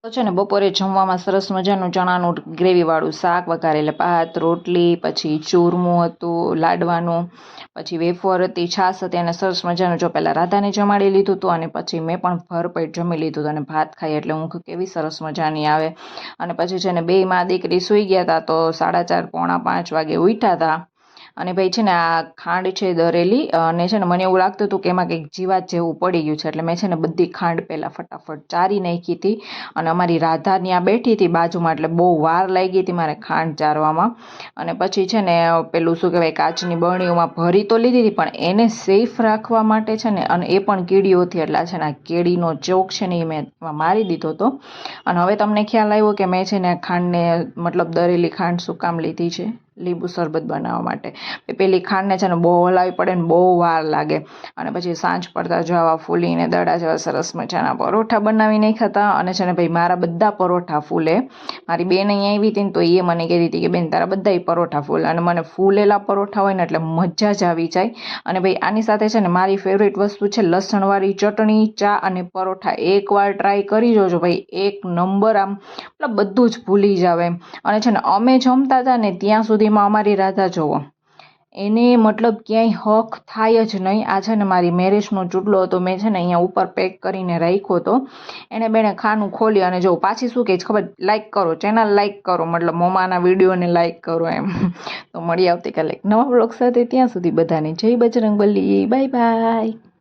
તો છે ને બપોરે જમવામાં સરસ મજાનું ચણાનું ગ્રેવીવાળું શાક, વઘારેલા ભાત, રોટલી, પછી ચૂરમું હતું લાડવાનું, પછી વેફર હતી, છાશ હતી અને સરસ મજાનું જો પહેલાં રાધાને જમાડી લીધું હતું અને પછી મેં પણ ભરપેટ જમી લીધું હતું અને ભાત ખાઈ એટલે ઊંઘ કેવી સરસ મજાની આવે. અને પછી છે ને બેય મા દીકરી સૂઈ ગયા હતા તો 4:30 પોણા 5 વાગે ઉઠ્યા હતા. અને ભાઈ છે ને આ ખાંડ છે દરેલી અને છે ને મને એવું લાગતું હતું કે એમાં કંઈક જીવાત જેવું પડી ગયું છે એટલે મેં છે ને બધી ખાંડ પહેલાં ફટાફટ ચારી નાખી હતી. અને અમારી રાધા ત્યાં બેઠી હતી બાજુમાં એટલે બહુ વાર લાગી હતી મારે ખાંડ ચારવામાં. અને પછી છે ને પેલું શું કહેવાય કાચની બરણીઓમાં ભરી તો લીધી હતી પણ એને સેફ રાખવા માટે છે ને અને એ પણ કીડીઓથી એટલે છે ને આ કેળીનો ચોક છે ને એ મેં એમાં મારી દીધો હતો. અને હવે તમને ખ્યાલ આવ્યો કે મેં છે ને ખાંડને મતલબ દરેલી ખાંડ શું કામ લીધી છે? લીંબુ શરબત બનાવવા માટે. પેલી ખાંડને છે ને બહુ હલાવી પડે ને બહુ વાર લાગે. અને પછી સાંજ પડતા જો આવા ફૂલીને દડા જેવા સરસ મજાના પરોઠા બનાવી નાખ્યા હતા. અને છે ને ભાઈ મારા બધા પરોઠા ફૂલે. મારી બેન અહીંયા આવી હતી ને તો એ મને કહેતી હતી કે બેન તારા બધા પરોઠા ફૂલે. અને મને ફૂલેલા પરોઠા હોય ને એટલે મજા જ આવી જાય. અને ભાઈ આની સાથે છે ને મારી ફેવરેટ વસ્તુ છે લસણવાળી ચટણી, ચા અને પરોઠા. એકવાર ટ્રાય કરી જોજો ભાઈ, એક નંબર. આમ મતલબ બધું જ ભૂલી જાવ એમ. અને છે ને અમે જમતા હતા ને ત્યાં સુધીમાં અમારી રાધા જોવો એને મતલબ ક્યાંય હક થાય જ નહીં. આ છે ને મારી મેરેજનો ચૂડલો હતો મેં છે ને અહીંયા ઉપર પેક કરીને રાખ્યો હતો. એણે બેને ખાનું ખોલી અને જો પાછી શું કહે ખબર, લાઇક કરો, ચેનલ લાઇક કરો, મતલબ મમ્માના વિડીયોને લાઇક કરો એમ. તો મળી આવતીકાલે નવા બ્લોગ સાથે, ત્યાં સુધી બધાને જય બજરંગબલી, બાય બાય.